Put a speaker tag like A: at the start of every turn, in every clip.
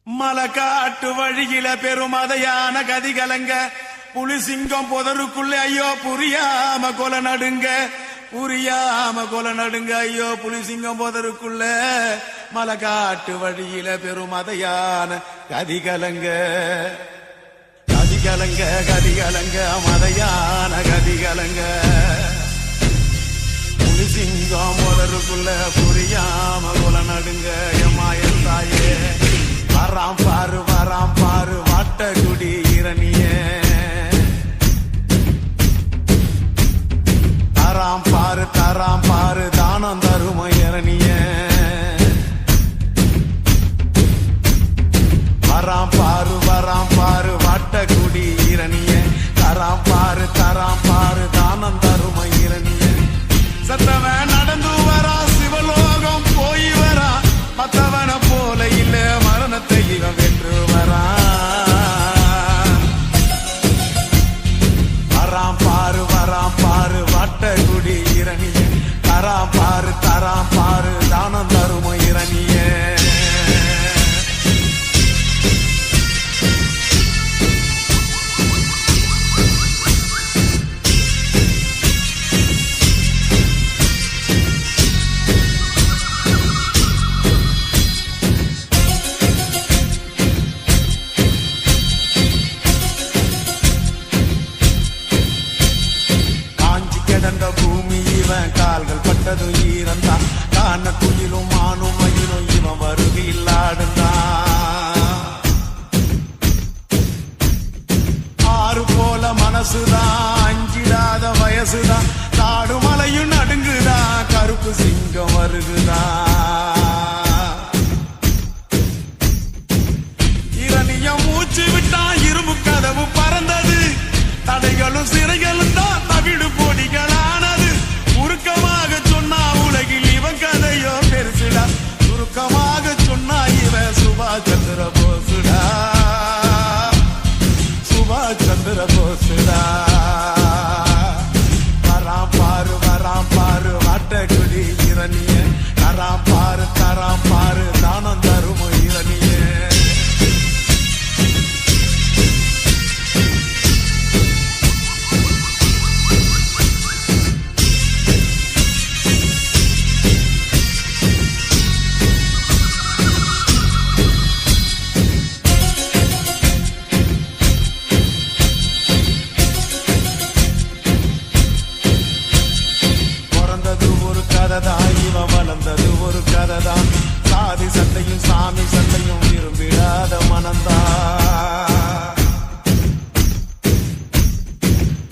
A: மலக்காட்டு வழியில பெருமதையான கதி கலங்க புலிசிங்கம் புதருக்குள்ள ஐயோ புரியாம கொலை நடுங்க ஐயோ புலிசிங்கம் புதருக்குள்ள மலக்காட்டு வழியில பெருமதையான கதி கலங்க மதையான கதி கலங்க புலிசிங்கம் புதருக்குள்ள புரியாம கொலை நடுங்க எம்மாயன் தாயே வராம் பாரு வாட்டகுடி இரணிய தராம் பாரு தானம் தரும இரணிய வராம் பாரு வாட்டகுடி இரணிய தராம் பாரு தானம் தரும இரணிய சத்தவன் நடந்து வரா சிவலோகம் போய் வரா மத்தவன போல இல்ல மரணத்தை இவன் வென்று வராம் பாரு வாட்டகுடி இரணிய தராம் பாரு தானம் தரும இரணிய கிடந்த பூமி இவன் கால்கள் பட்டது ஈரந்தான் காண குயிலும் மானும் மயிலும் இவன் வருகையில் ஆடுந்தான் ஆறு போல மனசுதான் அஞ்சிடாத வயசுதான் காடு மலையும் நடுங்குதான் கருப்பு சிங்கம் வருகுதான் இரணியம் மூச்சு விட்டான் இரும்பு கதவு பறந்தது தடைகளும் சிறைகளும் தான் தவிடு பொடிகளானது உருக்கமாக சொன்னா உலகில் இவன் கதையோ பெருசுடா சுருக்கமாக சொன்னா இவன் சுபாஷ் சந்திர போசுடா வராம் பாரு வாட்டகுடி இரணிய தராம் பாரு தானம் தரும இரணிய இவன் வளர்ந்தது ஒரு கதைதான் சாதி சண்டையும் சாமி சண்டையும் விரும்பிடாத மனந்தான்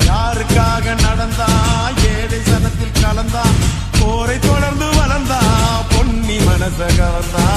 A: யாருக்காக நடந்தா ஏழை சனத்தில் கலந்தா போரை தொடர்ந்து வளர்ந்தா பொன்னி மனச கவர்ந்தா